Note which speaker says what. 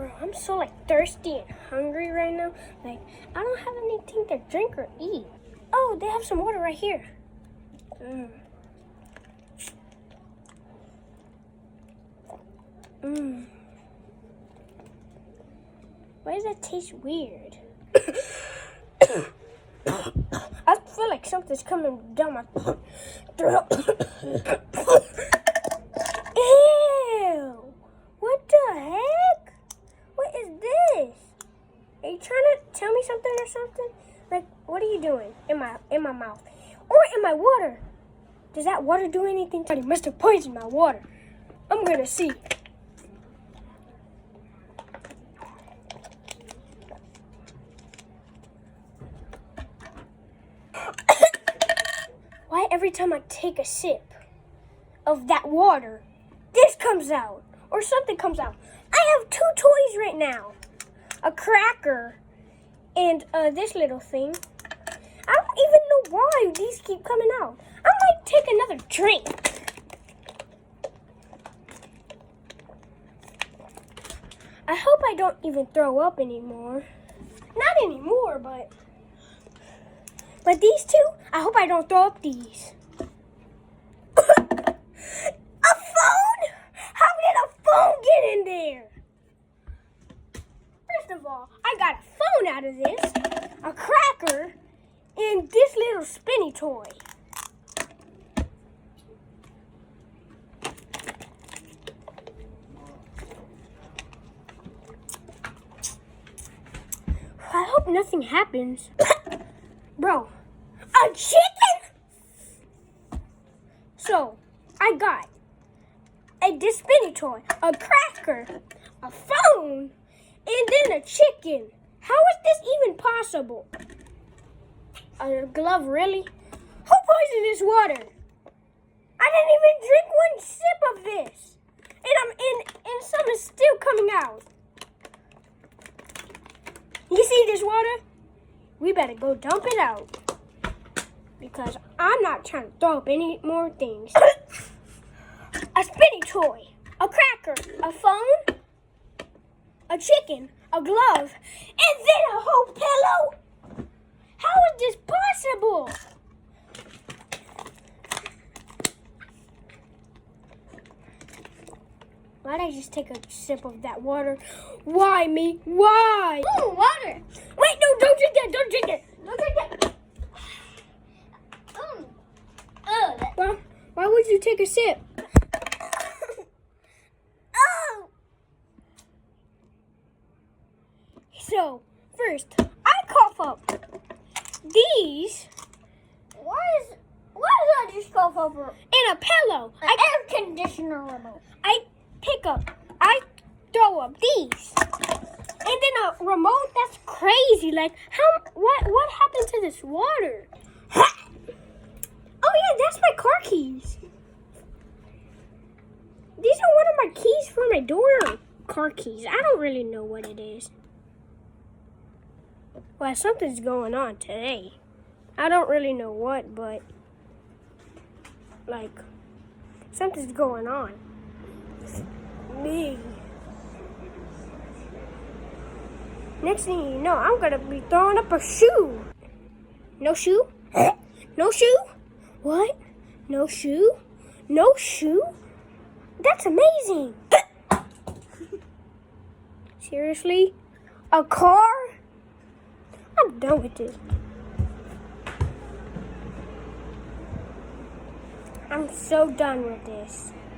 Speaker 1: Bro, I'm so like thirsty and hungry right now. Like, I don't have anything to drink or eat. Oh, they have some water right here. Why does that taste weird? I feel like something's coming down my throat. Ew! What the heck? What is this? Are you trying to tell me something or something? Like, what are you doing in my mouth? Or in my water? Does that water do anything? Somebody must have poisoned my water. I'm gonna see. Why every time I take a sip of that water, this comes out or something comes out? I have two toys right now. A cracker and this little thing. I don't even know why these keep coming out. I might take another drink. I hope I don't even throw up anymore. Not anymore, but these two, I hope I don't throw up these. A phone? How did a phone get in there? First of all, I got a phone out of this, a cracker, and this little spinny toy. I hope nothing happens. Bro, a chicken? So, I got this spinny toy, a cracker, a phone, and then a chicken. How is this even possible? A glove, really? Who poisoned this water? I didn't even drink one sip of this. And some is still coming out. You see this water? We better go dump it out. Because I'm not trying to throw up any more things. A spinny toy, a cracker, a phone, a chicken, a glove, and then a whole pillow? How is this possible? Why'd I just take a sip of that water? Why me? Why?
Speaker 2: Ooh, water.
Speaker 1: Wait, no, don't drink that. Don't drink it. Don't drink that. Why would you take a sip? Oh! So, first, I cough up these.
Speaker 2: Why does that just cough over?
Speaker 1: In a pillow.
Speaker 2: An air conditioner remote.
Speaker 1: I throw up these. And then a remote, that's crazy. Like, what happened to this water? Oh yeah, that's my car keys. These are one of my keys for my door. Car keys. I don't really know what it is. Well, something's going on today. I don't really know what, but like something's going on. Me. Next thing you know, I'm gonna be throwing up a shoe. No shoe? No shoe? What? No shoe? No shoe? That's amazing. Seriously? A car? I'm done with this. I'm so done with this.